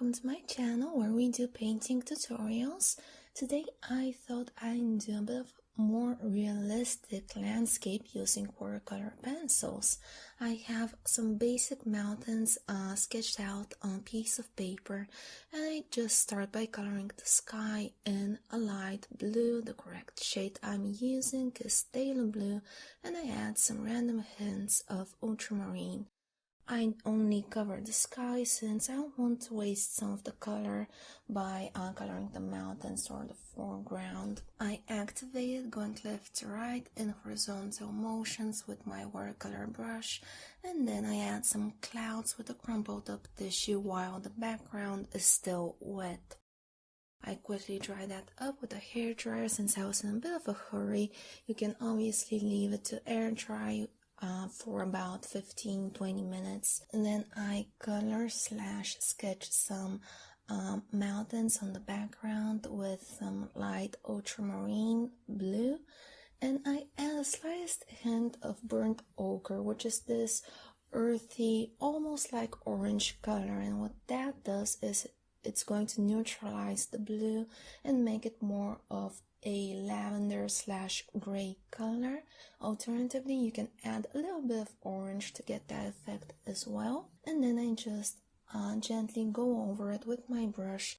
welcome to my channel where we do painting tutorials. Today I thought I'd do a bit of more realistic landscape using watercolor pencils. I have some basic mountains sketched out on a piece of paper, and I just start by coloring the sky in a light blue. The correct shade I'm using is castell blue, and I add some random hints of ultramarine. I only cover the sky since I don't want to waste some of the color by coloring the mountains or the foreground. I activated going left to right in horizontal motions with my watercolor brush, and then I add some clouds with a crumpled up tissue while the background is still wet. I quickly dry that up with a hairdryer since I was in a bit of a hurry. You can obviously leave it to air dry for about 15-20 minutes, and then I color/sketch some mountains on the background with some light ultramarine blue, and I add a slightest hint of burnt ochre, which is this earthy, almost like orange color, and what that does is it's going to neutralize the blue and make it more of a lavender/gray color. Alternatively, you can add a little bit of orange to get that effect as well. And then I just gently go over it with my brush.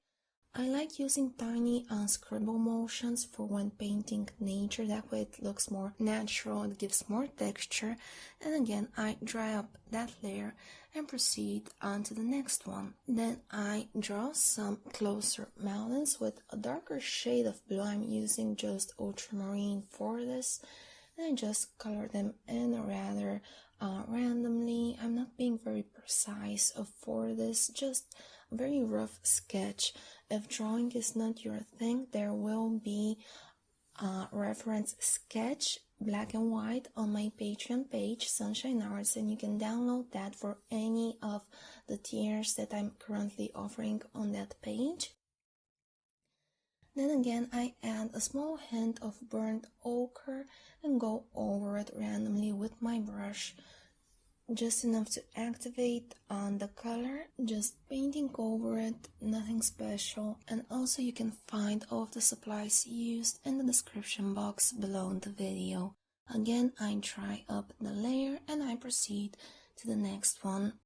I like using tiny scribble motions for when painting nature. That way it looks more natural, it gives more texture. And again, I dry up that layer and proceed on to the next one. Then I draw some closer mountains with a darker shade of blue. I'm using just ultramarine for this, and I just color them in rather randomly. I'm not being very precise for this, just a very rough sketch. If drawing is not your thing, there will be a reference sketch, black and white, on my Patreon page, Sunshine Arts, and you can download that for any of the tiers that I'm currently offering on that page. Then again, I add a small hint of burnt ochre and go over it randomly with my brush, just enough to activate on the color, just painting over it, nothing special. And also you can find all of the supplies used in the description box below the video. Again, I dry up the layer and I proceed to the next one.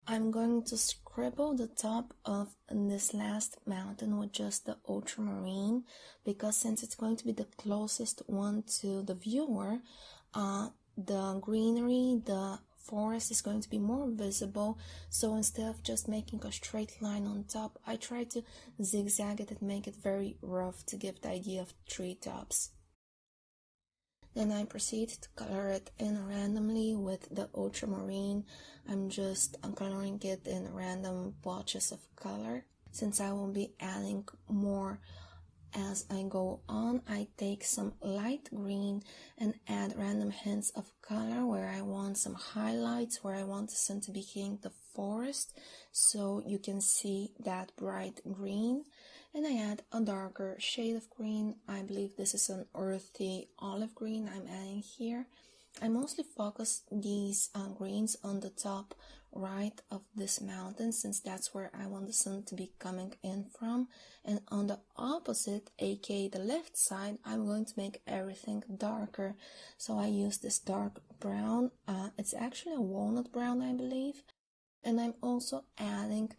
I'm going to scribble the top of this last mountain with just the ultramarine, because since it's going to be the closest one to the viewer, the greenery, the forest is going to be more visible. So instead of just making a straight line on top, I try to zigzag it and make it very rough to give the idea of treetops. Then I proceed to color it in randomly with the ultramarine. I'm just coloring it in random blotches of color. Since I will be adding more as I go on, I take some light green and add random hints of color where I want some highlights, where I want the sun to be hitting the forest, so you can see that bright green. And I add a darker shade of green. I believe this is an earthy olive green I'm adding here. I mostly focus these greens on the top right of this mountain, since that's where I want the sun to be coming in from. And on the opposite, aka the left side, I'm going to make everything darker. So I use this dark brown. It's actually a walnut brown, I believe. And I'm also adding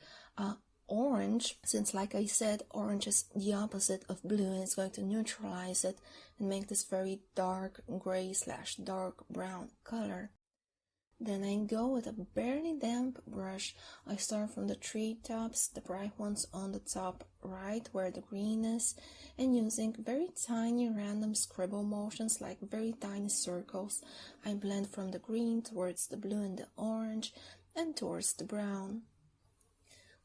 orange, since like I said, orange is the opposite of blue, and it's going to neutralize it and make this very dark gray/dark brown color. Then I go with a barely damp brush. I start from the treetops, the bright ones on the top right where the green is, and using very tiny random scribble motions, like very tiny circles, I blend from the green towards the blue and the orange and towards the brown.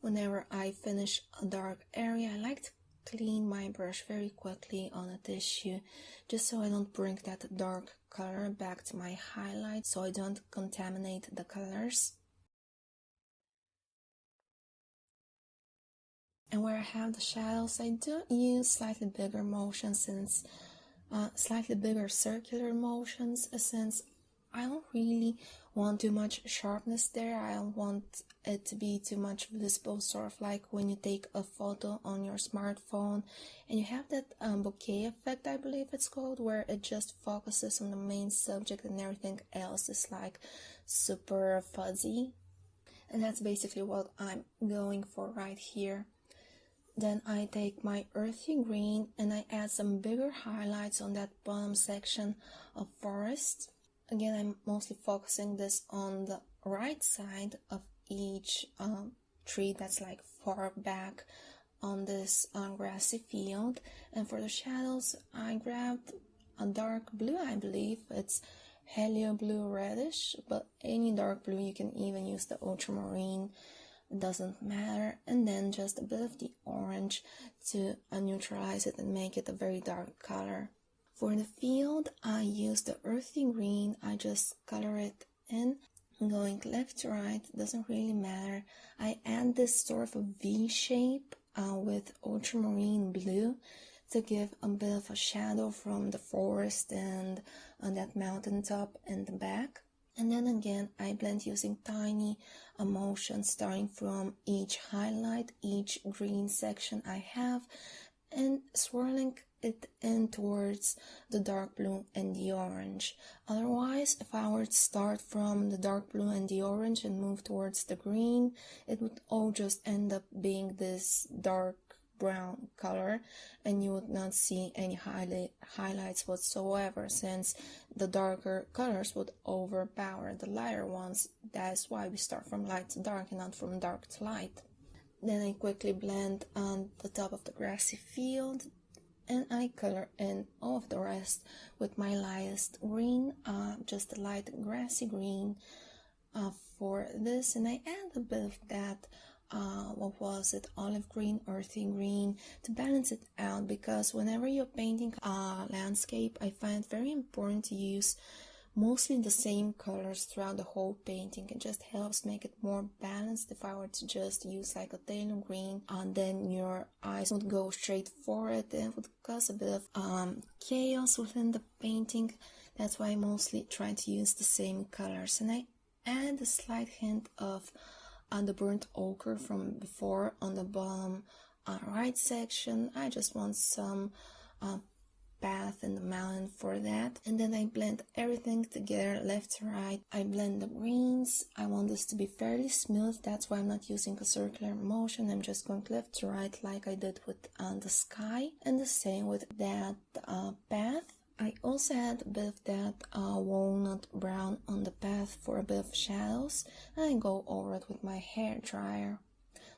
Whenever I finish a dark area, I like to clean my brush very quickly on a tissue, just so I don't bring that dark color back to my highlight, so I don't contaminate the colors. And where I have the shadows, I do use slightly bigger motions, slightly bigger circular motions, since I don't really want too much sharpness there. I don't want it to be too much visible, sort of like when you take a photo on your smartphone and you have that bokeh effect, I believe it's called, where it just focuses on the main subject and everything else is like super fuzzy. And that's basically what I'm going for right here. Then I take my earthy green and I add some bigger highlights on that bottom section of forest. Again, I'm mostly focusing this on the right side of each tree that's like far back on this grassy field. And for the shadows, I grabbed a dark blue, I believe it's helio blue reddish, but any dark blue. You can even use the ultramarine, it doesn't matter. And then just a bit of the orange to neutralize it and make it a very dark color. For the field, I use the earthy green. I just color it in, going left to right, doesn't really matter. I add this sort of a V shape with ultramarine blue to give a bit of a shadow from the forest and that mountaintop in the back. And then again, I blend using tiny motions starting from each highlight, each green section I have, and swirling it in towards the dark blue and the orange. Otherwise, if I were to start from the dark blue and the orange and move towards the green, it would all just end up being this dark brown color, and you would not see any highlights whatsoever, since the darker colors would overpower the lighter ones. That's why we start from light to dark and not from dark to light. Then I quickly blend on the top of the grassy field, and I color in all of the rest with my lightest green, just a light grassy green for this. And I add a bit of that olive green, earthy green, to balance it out, because whenever you're painting a landscape, I find it very important to use mostly the same colors throughout the whole painting. It just helps make it more balanced. If I were to just use like a Taylor green, then your eyes would go straight for it and it would cause a bit of chaos within the painting. That's why I mostly try to use the same colors. And I add a slight hint of the burnt ochre from before on the bottom right section. I just want some path in the mountain for that. And then I blend everything together left to right. I blend the greens. I want this to be fairly smooth, that's why I'm not using a circular motion. I'm just going left to right like I did with the sky, and the same with that path. I also add a bit of that walnut brown on the path for a bit of shadows, and I go over it with my hair dryer.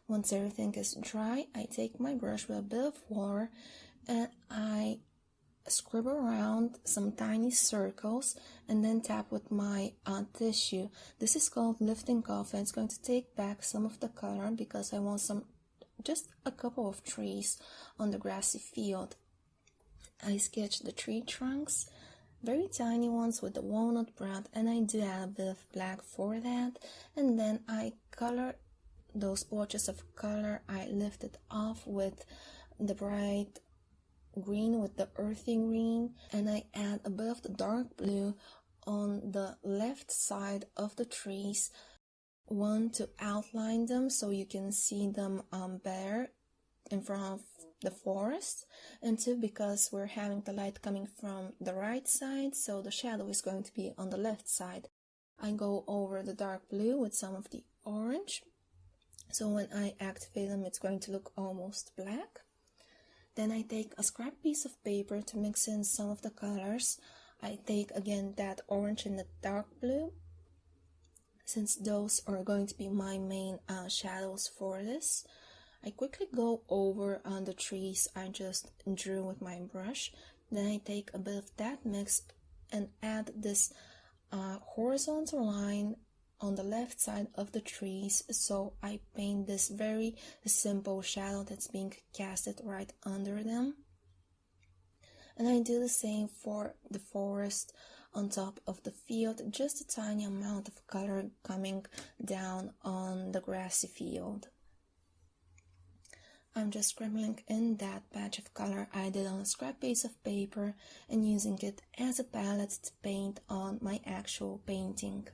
Once everything is dry, I take my brush with a bit of water and I scribble around some tiny circles and then tap with my tissue. This is called lifting off, and it's going to take back some of the color because I want just a couple of trees on the grassy field. I sketch the tree trunks, very tiny ones with the walnut brown, and I do add a bit of black for that. And then I color those splotches of color. I lift it off with the bright green with the earthy green, and I add a bit of the dark blue on the left side of the trees. One, to outline them so you can see them better in front of the forest, and two, because we're having the light coming from the right side, so the shadow is going to be on the left side. I go over the dark blue with some of the orange, so when I activate them it's going to look almost black. Then I take a scrap piece of paper to mix in some of the colors. I take again that orange and the dark blue, since those are going to be my main shadows for this. I quickly go over on the trees I just drew with my brush. Then I take a bit of that mix and add this horizontal line on the left side of the trees, so I paint this very simple shadow that's being casted right under them. And I do the same for the forest on top of the field, just a tiny amount of color coming down on the grassy field. I'm just scribbling in that patch of color I did on a scrap piece of paper and using it as a palette to paint on my actual painting.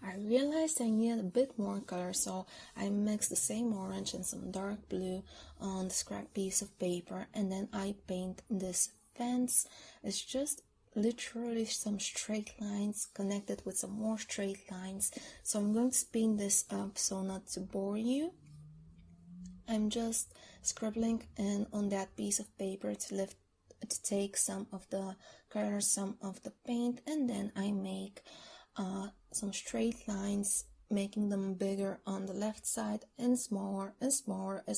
I realized I needed a bit more color, so I mixed the same orange and some dark blue on the scrap piece of paper, and then I paint this fence. It's just literally some straight lines connected with some more straight lines, so I'm going to speed this up so not to bore you. I'm just scribbling in on that piece of paper to take some of the color, some of the paint, and then I make some straight lines, making them bigger on the left side and smaller as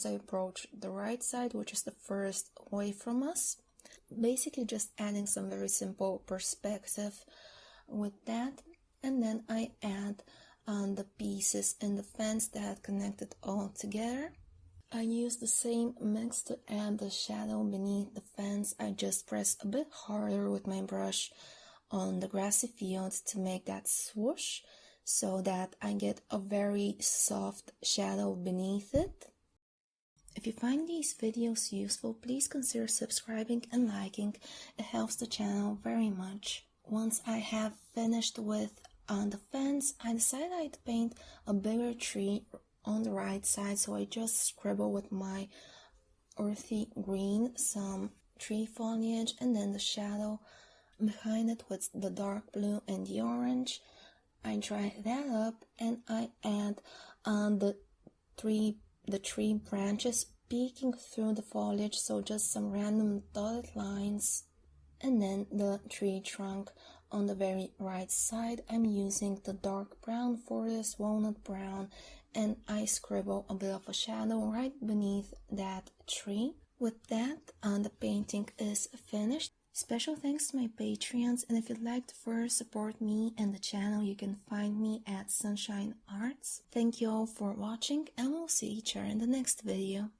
I approach the right side, which is the first away from us. Basically just adding some very simple perspective with that, and then I add the pieces in the fence that connected all together. I use the same mix to add the shadow beneath the fence. I just press a bit harder with my brush on the grassy field to make that swoosh so that I get a very soft shadow beneath it. If you find these videos useful, please consider subscribing and liking. It helps the channel very much. Once I have finished with the fence, I decided I'd paint a bigger tree on the right side, so I just scribble with my earthy green some tree foliage, and then the shadow behind it with the dark blue and the orange. I dry that up and I add the tree branches peeking through the foliage, so just some random dotted lines, and then the tree trunk on the very right side. I'm using the dark brown for this, walnut brown, and I scribble a bit of a shadow right beneath that tree. With that, the painting is finished. Special thanks to my Patreons, and if you'd like to further support me and the channel, you can find me at Sunshine Arts. Thank you all for watching, and we'll see each other in the next video.